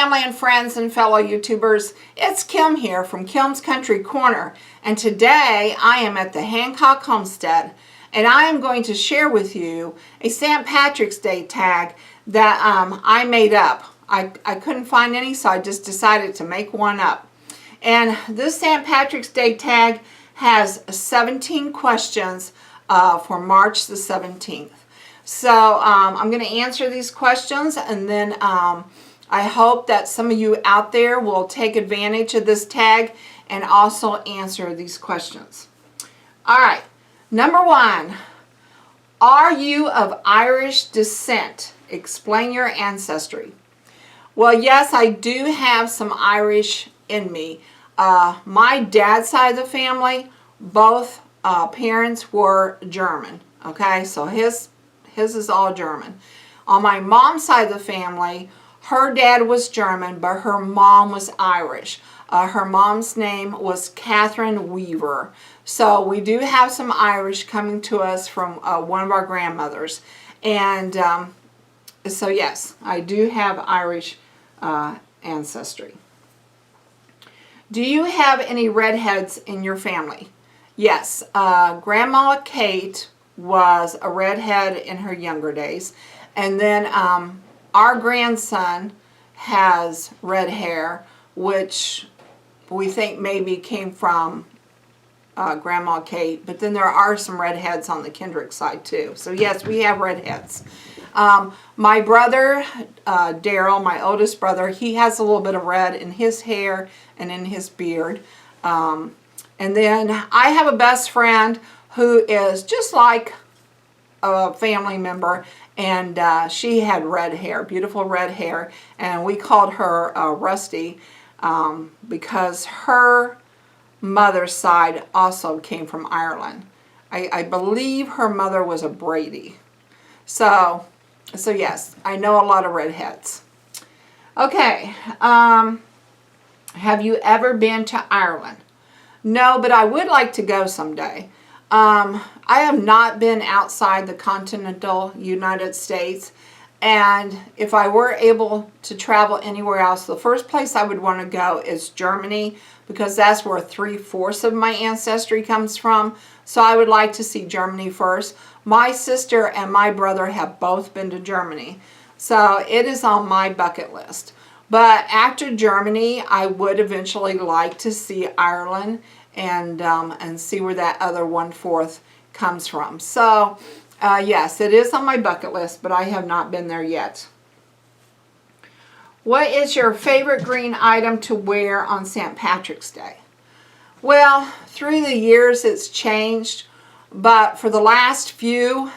family and friends and fellow YouTubers. It's Kim here from Kim's Country Corner, and today I am at the Hancock Homestead, and I am going to share with you a St. Patrick's Day tag that I made up. I couldn't find any, so I just decided to make one up. And this St. Patrick's Day tag has 17 questions for March the 17th. So I'm going to answer these questions, and then I hope that some of you out there will take advantage of this tag and also answer these questions. All right, number one, are you of Irish descent? Explain your ancestry. Well, yes, I do have some Irish in me. My dad's side of the family, both parents were German. Okay, so his is all German. On my mom's side of the family, her dad was German, but her mom was Irish. Her mom's name was Catherine Weaver. So we do have some Irish coming to us from one of our grandmothers. And so yes, I do have Irish ancestry. Do you have any redheads in your family? Yes, Grandma Kate was a redhead in her younger days, and then our grandson has red hair, which we think maybe came from Grandma Kate, but then there are some redheads on the Kendrick side too. So yes, we have redheads. My brother, Daryl, my oldest brother, he has a little bit of red in his hair and in his beard. And then I have a best friend who is just like a family member, and she had red hair, beautiful red hair, and we called her Rusty because her mother's side also came from Ireland. I believe her mother was a Brady. So yes, I know a lot of redheads. Okay, have you ever been to Ireland? No, but I would like to go someday. I have not been outside the continental United States, and if I were able to travel anywhere else, the first place I would want to go is Germany, because that's where 3/4 of my ancestry comes from. So I would like to see Germany first. My sister and my brother have both been to Germany, so it is on my bucket list. But after Germany, I would eventually like to see Ireland and see where that other 1/4 comes from. So yes, it is on my bucket list, but I have not been there yet. What is your favorite green item to wear on St. Patrick's Day? Well, through the years it's changed, but for the last few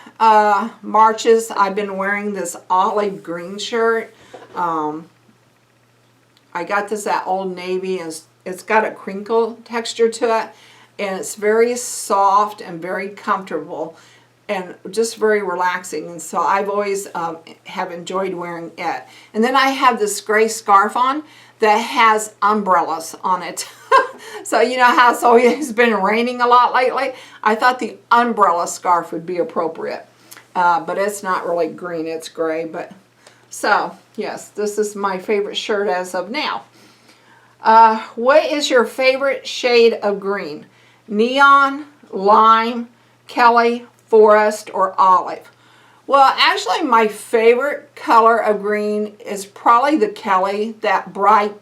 marches I've been wearing this olive green shirt. I got this at Old Navy, and it's got a crinkle texture to it, and it's very soft and very comfortable and just very relaxing, and so I've always have enjoyed wearing it. And then I have this gray scarf on that has umbrellas on it. So you know how it's always been raining a lot lately? I thought the umbrella scarf would be appropriate, but it's not really green, it's gray. But so yes, this is my favorite shirt as of now. What is your favorite shade of green? Neon, lime, Kelly, Forrest, or olive? Well, actually my favorite color of green is probably the Kelly, that bright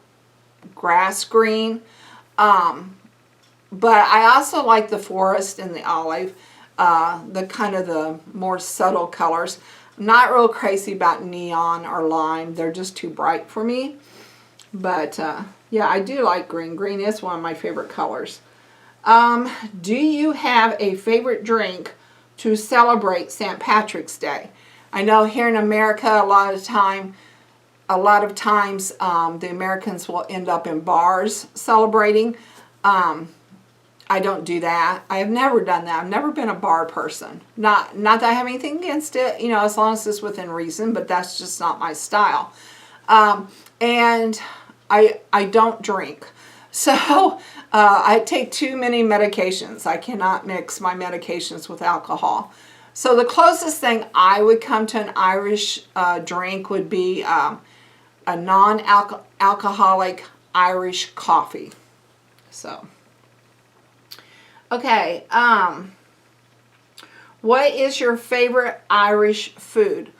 grass green. But I also like the Forrest and the olive, the kind of the more subtle colors. I'm not real crazy about neon or lime. They're just too bright for me. But yeah, I do like green. Green is one of my favorite colors. Do you have a favorite drink to celebrate St. Patrick's Day? I know here in America a lot of times the Americans will end up in bars celebrating. I don't do that. I have never done that. I've never been a bar person. Not that I have anything against it, you know, as long as it's within reason, but that's just not my style. And I don't drink. So I take too many medications. I cannot mix my medications with alcohol. So the closest thing I would come to an Irish drink would be a non-alcoholic Irish coffee. So, okay, what is your favorite Irish food?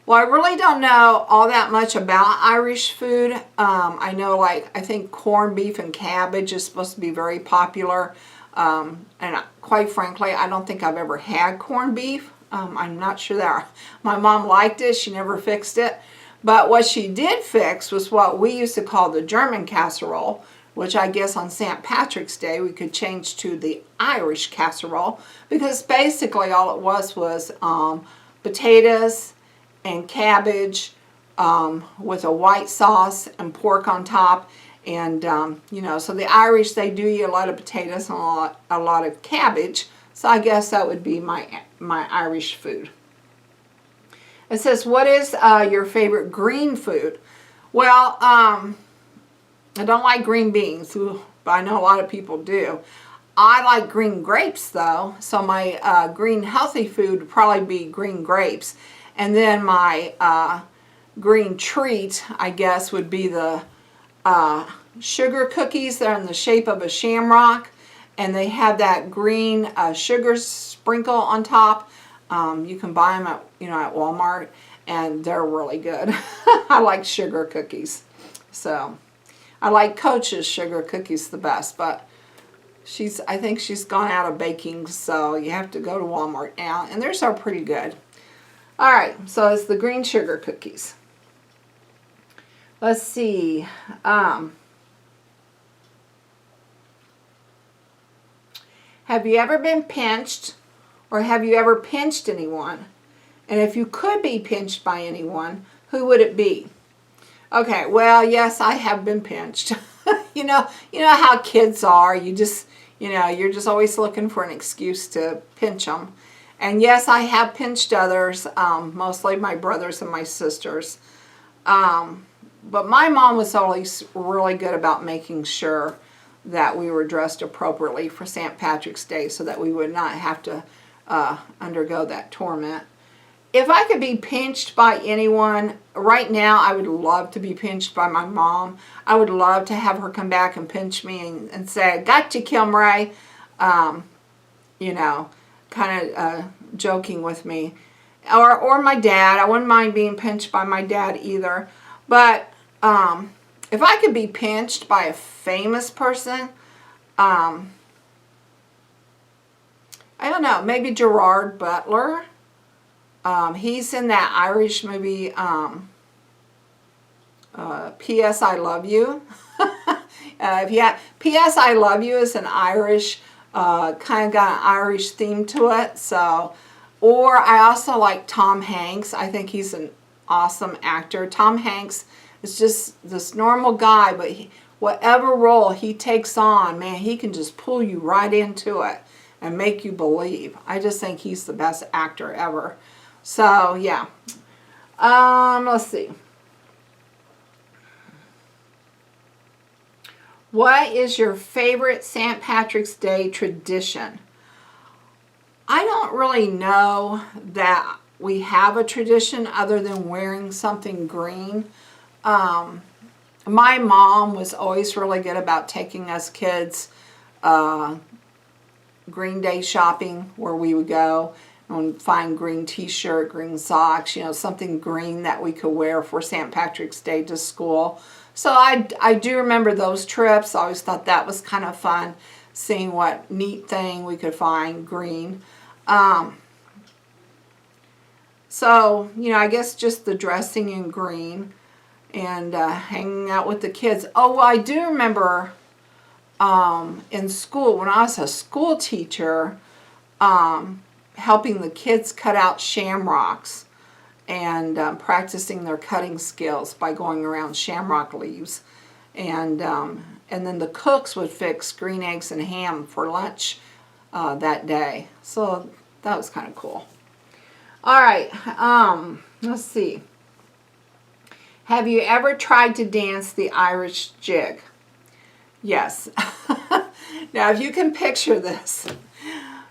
Well, I really don't know all that much about Irish food. I know, like, I think corned beef and cabbage is supposed to be very popular. And quite frankly, I don't think I've ever had corned beef. I'm not sure that my mom liked it. She never fixed it. But what she did fix was what we used to call the German casserole, which I guess on St. Patrick's Day we could change to the Irish casserole, because basically all it was potatoes and cabbage with a white sauce and pork on top. And, you know, so the Irish, they do eat a lot of potatoes and a lot of cabbage. So I guess that would be my Irish food. It says, what is your favorite green food? Well, I don't like green beans, but I know a lot of people do. I like green grapes, though. So my green healthy food would probably be green grapes. And then my green treat, I guess, would be the sugar cookies. They're in the shape of a shamrock, and they have that green sugar sprinkle on top. You can buy them at Walmart, and they're really good. I like sugar cookies. So I like Coach's sugar cookies the best, but I think she's gone out of baking, so you have to go to Walmart now, and theirs are pretty good. All right, so it's the green sugar cookies. Let's see. Have you ever been pinched, or have you ever pinched anyone? And if you could be pinched by anyone, who would it be? Okay, well, yes, I have been pinched. you know how kids are. You're just always looking for an excuse to pinch them. And yes, I have pinched others, mostly my brothers and my sisters. But my mom was always really good about making sure that we were dressed appropriately for St. Patrick's Day so that we would not have to undergo that torment. If I could be pinched by anyone, right now I would love to be pinched by my mom. I would love to have her come back and pinch me and say, "Gotcha, Kilmray," kind of joking with me. Or my dad. I wouldn't mind being pinched by my dad either. But if I could be pinched by a famous person, I don't know, maybe Gerard Butler. He's in that Irish movie, P.S. I Love You. P.S. I Love You is an Irish, kind of got an Irish theme to it. So, or I also like Tom Hanks. I think he's an awesome actor. Tom Hanks is just this normal guy, but whatever role he takes on, man, he can just pull you right into it and make you believe. I just think he's the best actor ever. So, yeah. Let's see. What is your favorite St. Patrick's Day tradition? I don't really know that we have a tradition other than wearing something green. My mom was always really good about taking us kids Green Day shopping, where we would go and find green t-shirt, green socks, something green that we could wear for St. Patrick's Day to school. So I do remember those trips. I always thought that was kind of fun, seeing what neat thing we could find green. So, I guess just the dressing in green and hanging out with the kids. Oh, well, I do remember in school, when I was a school teacher, helping the kids cut out shamrocks and practicing their cutting skills by going around shamrock leaves. And then the cooks would fix green eggs and ham for lunch that day. So that was kind of cool. All right, let's see. Have you ever tried to dance the Irish Jig? Yes. Now, if you can picture this,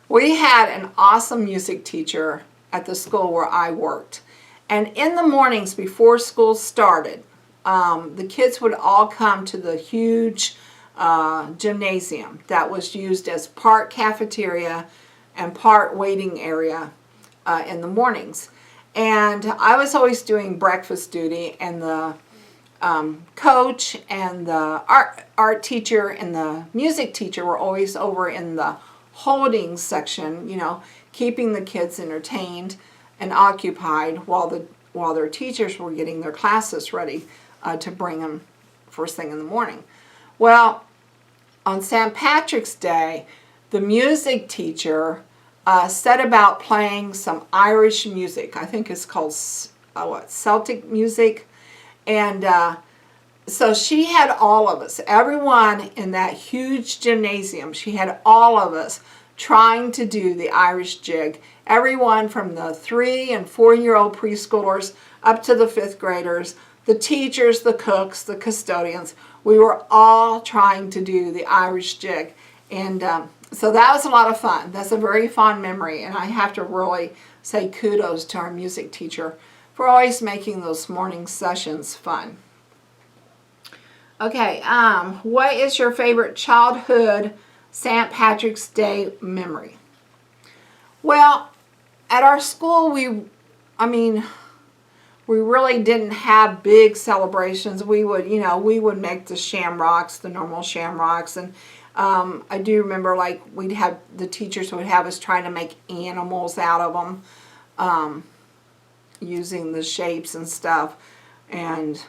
we had an awesome music teacher at the school where I worked. And in the mornings before school started, the kids would all come to the huge gymnasium that was used as part cafeteria and part waiting area in the mornings. And I was always doing breakfast duty, and the coach and the art teacher and the music teacher were always over in the holding section, you know, keeping the kids entertained and occupied while their teachers were getting their classes ready to bring them first thing in the morning. Well, on St. Patrick's Day, the music teacher set about playing some Irish music. I think it's called Celtic music. And so she had all of us, everyone in that huge gymnasium, she had all of us trying to do the Irish Jig. Everyone from the 3- and 4-year-old preschoolers up to the 5th graders, the teachers, the cooks, the custodians. We were all trying to do the Irish Jig. And so that was a lot of fun. That's a very fond memory. And I have to really say kudos to our music teacher for always making those morning sessions fun. Okay, what is your favorite childhood St. Patrick's Day memory? Well, at our school, we really didn't have big celebrations. We would make the shamrocks, the normal shamrocks, and I do remember, like, the teachers would have us trying to make animals out of them, using the shapes and stuff, and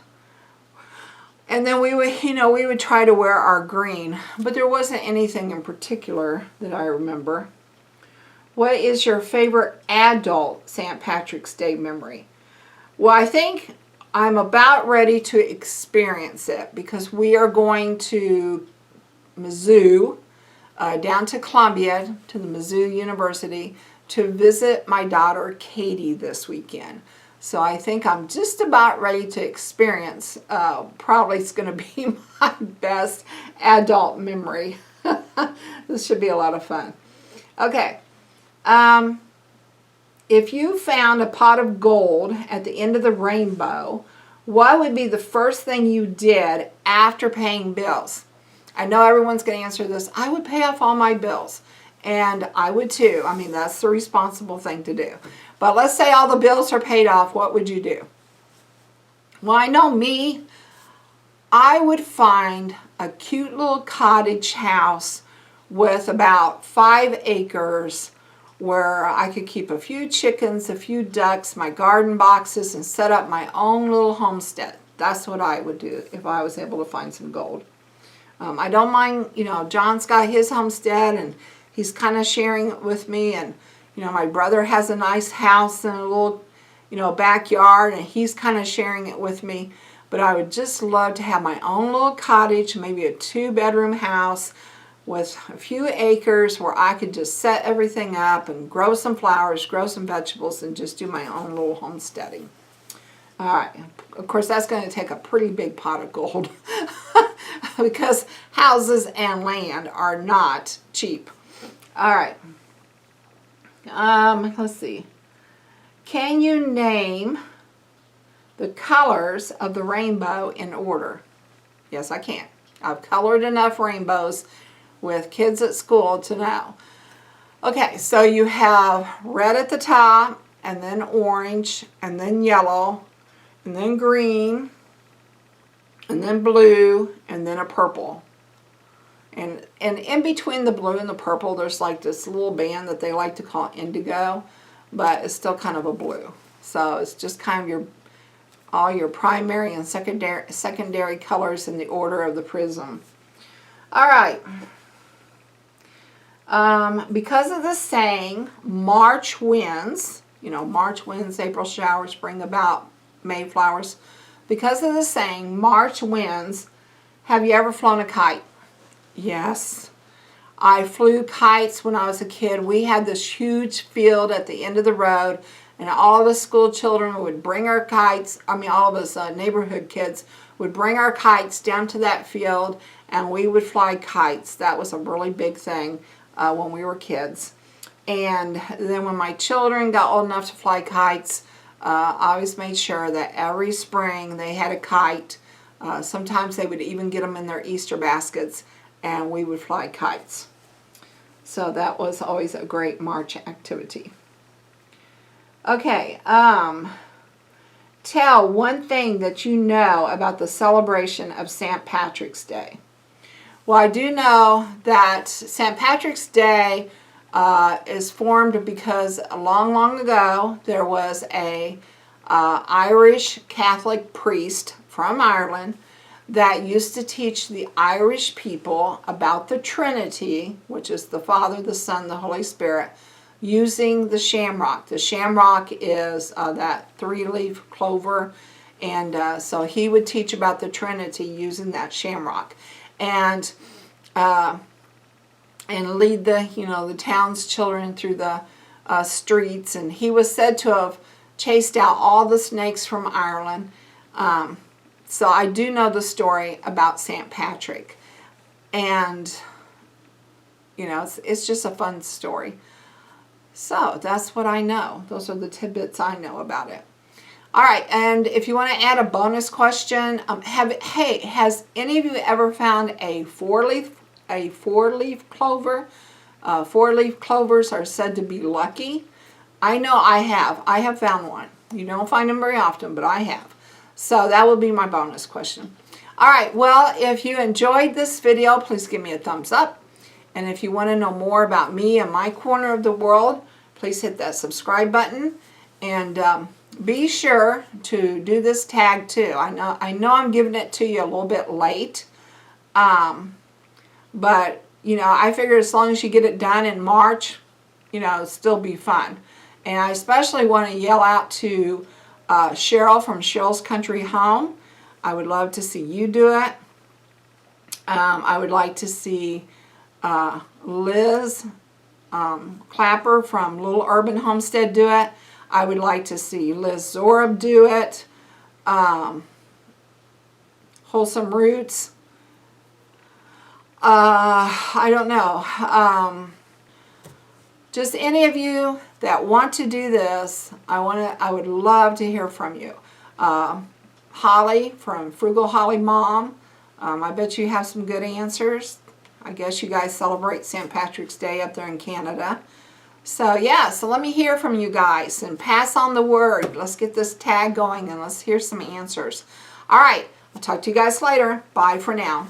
then we would try to wear our green, but there wasn't anything in particular that I remember. What is your favorite adult St. Patrick's Day memory? Well, I think I'm about ready to experience it because we are going to Mizzou, down to Columbia, to the Mizzou University, to visit my daughter Katie this weekend. So I think I'm just about ready to experience, probably it's going to be my best adult memory. This should be a lot of fun. Okay. If you found a pot of gold at the end of the rainbow, what would be the first thing you did after paying bills? I know everyone's going to answer this. I would pay off all my bills. And I would too. I mean, that's the responsible thing to do. But let's say all the bills are paid off. What would you do? Well, I know me. I would find a cute little cottage house with about 5 acres where I could keep a few chickens, a few ducks, my garden boxes, and set up my own little homestead. That's what I would do if I was able to find some gold. I don't mind, John's got his homestead and he's kind of sharing it with me, and my brother has a nice house and a little, backyard, and he's kind of sharing it with me. But I would just love to have my own little cottage, maybe a 2-bedroom house with a few acres where I could just set everything up and grow some flowers, grow some vegetables, and just do my own little homesteading. All right. Of course, that's going to take a pretty big pot of gold because houses and land are not cheap. All right. Let's see. Can you name the colors of the rainbow in order? Yes, I can. I've colored enough rainbows with kids at school to know. Okay, so you have red at the top, and then orange, and then yellow, and then green, and then blue, and then a purple. And in between the blue and the purple, there's like this little band that they like to call indigo, but it's still kind of a blue. So it's just kind of all your primary and secondary colors in the order of the prism. All right. Because of the saying, March winds, March winds, April showers bring about May flowers. Because of the saying, March winds, have you ever flown a kite? Yes. I flew kites when I was a kid. We had this huge field at the end of the road, and all of us school children would bring our kites, all of us neighborhood kids would bring our kites down to that field, and we would fly kites. That was a really big thing when we were kids. And then when my children got old enough to fly kites, I always made sure that every spring they had a kite Sometimes they would even get them in their Easter baskets, and we would fly kites. So that was always a great March activity. Okay, tell one thing that you know about the celebration of St. Patrick's Day. Well, I do know that St. Patrick's Day is formed because long, long ago there was a Irish Catholic priest from Ireland that used to teach the Irish people about the Trinity, which is the Father, the Son, the Holy Spirit, using the shamrock. The shamrock is that three-leaf clover, and so he would teach about the Trinity using that shamrock, and lead the town's children through the streets. And he was said to have chased out all the snakes from Ireland. So I do know the story about St. Patrick, and it's just a fun story. So that's what I know. Those are the tidbits I know about it. All right, and if you want to add a bonus question, has any of you ever found a four-leaf clover? Four-leaf clovers are said to be lucky. I know I have. I have found one. You don't find them very often, but I have. So that will be my bonus question. All right, well, if you enjoyed this video, please give me a thumbs up. And if you want to know more about me and my corner of the world, please hit that subscribe button. And be sure to do this tag too. I know I'm giving it to you a little bit late. But, I figure as long as you get it done in March, it'll still be fun. And I especially want to yell out to Cheryl from Cheryl's Country Home. I would love to see you do it. I would like to see Liz Clapper from Little Urban Homestead do it. I would like to see Liz Zorab do it. Wholesome Roots. I don't know. Just any of you that want to do this, I would love to hear from you. Holly from Frugal Holly Mom. I bet you have some good answers. I guess you guys celebrate St. Patrick's Day up there in Canada. So yeah, so let me hear from you guys and pass on the word. Let's get this tag going and let's hear some answers. All right, I'll talk to you guys later. Bye for now.